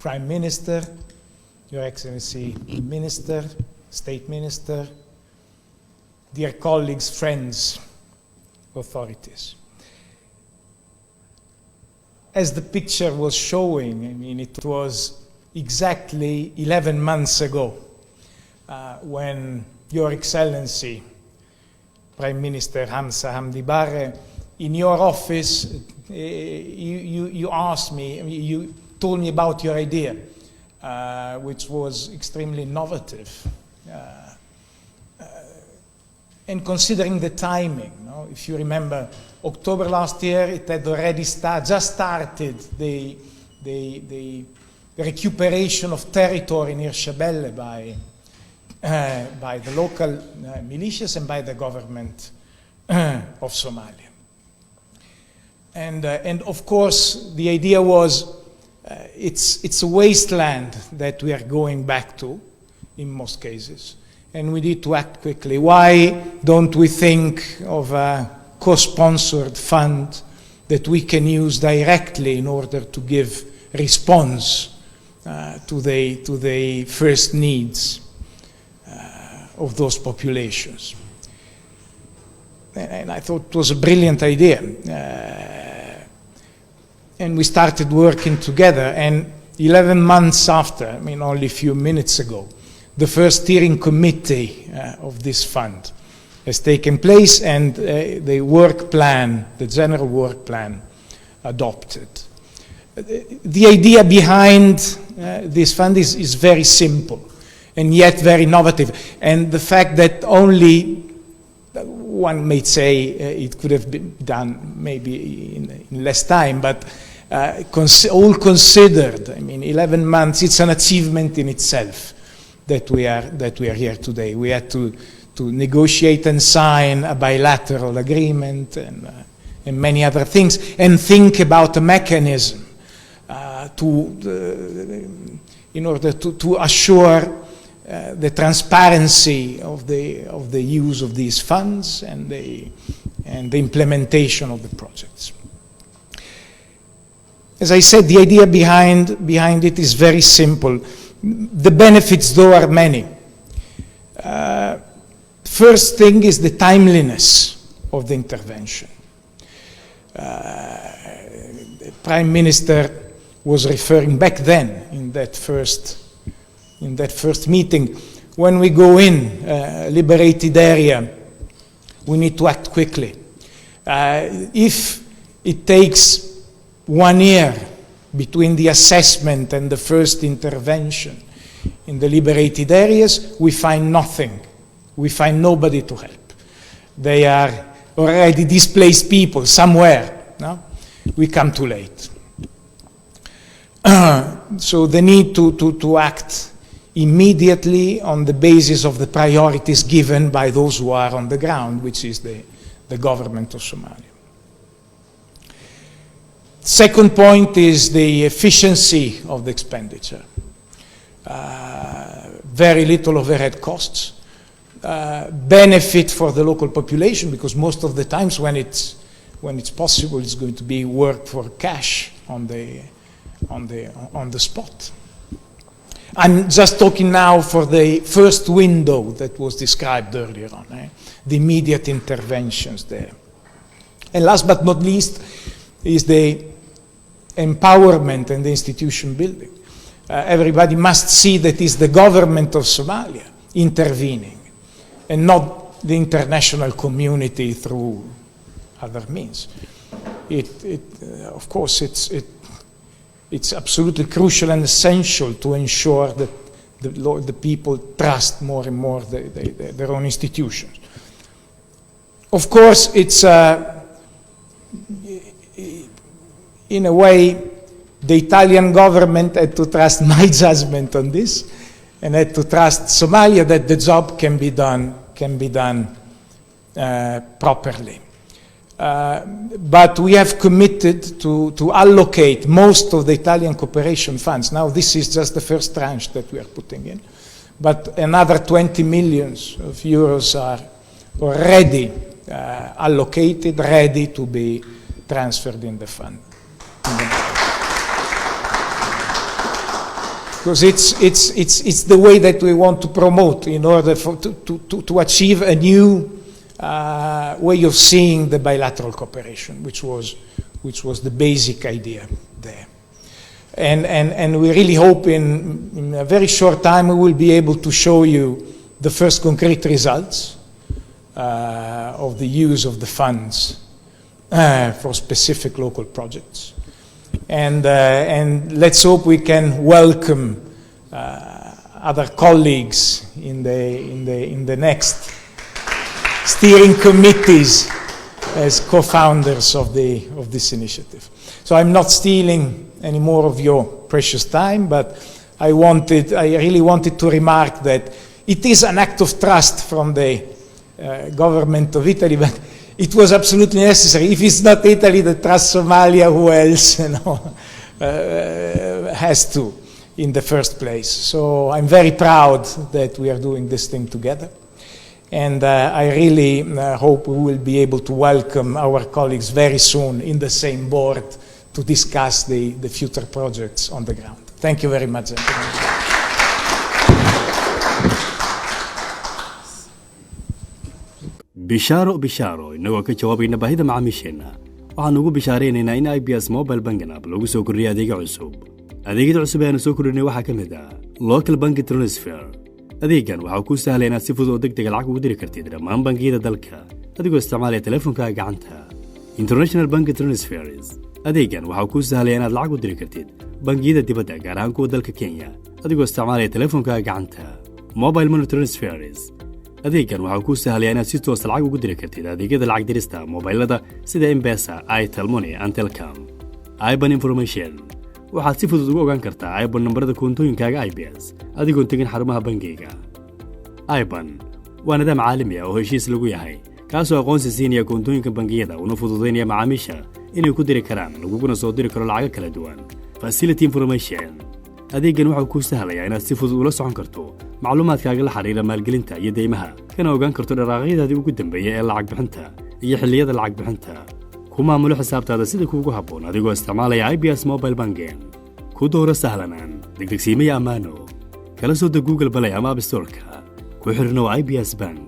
Prime Minister, Your Excellency Minister, State Minister, dear colleagues, friends, authorities. As the picture was showing, I mean, it was exactly 11 months ago when Your Excellency, Prime Minister Hamza Hamdi Barre, in your office, you asked me, you told me about your idea, which was extremely innovative. And considering the timing, no? If you remember, October last year, it had already just started the recuperation of territory near Shabelle by the local militias and by the government of Somalia. And of course, the idea was it's a wasteland that we are going back to in most cases, and we need to act quickly. Why don't we think of a co-sponsored fund that we can use directly in order to give response to the first needs of those populations? And I thought it was a brilliant idea. And we started working together, and 11 months after, I mean only a few minutes ago, the first steering committee of this fund has taken place, and the work plan, the general work plan, adopted. The idea behind this fund is very simple and yet very innovative, and the fact that only one may say it could have been done maybe in less time, but all considered, I mean, 11 months, it's an achievement in itself that we are here today. We had to negotiate and sign a bilateral agreement and many other things, and think about a mechanism in order to assure the transparency of the use of these funds and the implementation of the projects. As I said, the idea behind it is very simple. The benefits, though, are many. First thing is the timeliness of the intervention. The Prime Minister was referring back then in that first meeting, when we go in a liberated area, we need to act quickly. If it takes 1 year between the assessment and the first intervention in the liberated areas, we find nothing. We find nobody to help. They are already displaced people somewhere. No? We come too late. So the need to act immediately on the basis of the priorities given by those who are on the ground, which is the government of Somalia. Second point is the efficiency of the expenditure. Very little overhead costs. Benefit for the local population, because most of the times when it's possible, it's going to be work for cash on the spot. I'm just talking now for the first window that was described earlier on, the immediate interventions there. And last but not least is the empowerment and the institution building. Everybody must see that it's the government of Somalia intervening and not the international community through other means. Of course, it's absolutely crucial and essential to ensure that the people trust more and more their own institutions. Of course, it's in a way, the Italian government had to trust my judgment on this, and had to trust Somalia that the job can be done properly. But we have committed to allocate most of the Italian cooperation funds. Now this is just the first tranche that we are putting in, but another 20 million euros are already allocated, ready to be transferred in the fund. because it's the way that we want to promote in order to achieve a new way of seeing the bilateral cooperation, which was the basic idea there. And we really hope in a very short time we will be able to show you the first concrete results of the use of the funds for specific local projects. And let's hope we can welcome other colleagues in the next steering committees as co-founders of this initiative. So I'm not stealing any more of your precious time, but I really wanted to remark that it is an act of trust from the government of Italy, but it was absolutely necessary. If it's not Italy that trusts Somalia, who else has to in the first place? So I'm very proud that we are doing this thing together. And I really hope we will be able to welcome our colleagues very soon in the same board to discuss the future projects on the ground. Thank you very much, gentlemen. bishaaro inagoo ka jawaabayna baahida macaamiisheenna waxaan ugu bishaaraynaynaa in IBS Mobile Banking App lagu soo kordhiyay adeegyo cusub. Adeegyada cusub ee aan soo kordhinay waxaa ka mid ah Local Bank Transfer. adeegan waxa uu ku sahlay inaad si fudud oo degdeg lacag ugu diri kartid dhammaan bangiyada dalka adigoo isticmaalaya telefoonka gacanta. International Bank Transfers. adeegan waxa uu ku sahlay inaad lacag u diri kartid bangiyada dibadda gaar ahaan kuwa dalka Kenya adigoo isticmaalaya telefoonka gacanta. Mobile Money Transfers. adeegan waxa uu ku sahlay inaad si toos lacag ugu diri kartid adeegyada lacag dirista mobilada sida M-Pesa, Airtel Money, and Telcom. IBAN Information. waxaad si fudud ugu ogaan kartaa IBAN nambarada koontooyinkaaga IBS adigoo tegin xarumaha bangiga. IBAN waa nidaam caalami ah oo heshiis lagu yahay kaasoo aqoonsi siinaya koontooyinka bangiyada una fududeynaya macaamiisha inay ku diri karaan laguna soo diri karo lacag kala duwan. Facility Information. adeegan waxa uu ku sahlayaa inaad si fudud ula socon karto macluumaadkaaga la xiriira maalgelinta iyo deymaha kana ogaan karto dhaqaaqyadaadii ugu dambeeyay ee lacag bixinta iyo xilliyada lacag bixinta. ku maamulo xisaabtaada sida kuugu habboon adigoo isticmaalaya IBS Mobile Banking. ku dooro sahlanaan degdegsiimaya ammaano kala soo deg Google Play ama App Store-ka ku xirnow IBS Bank.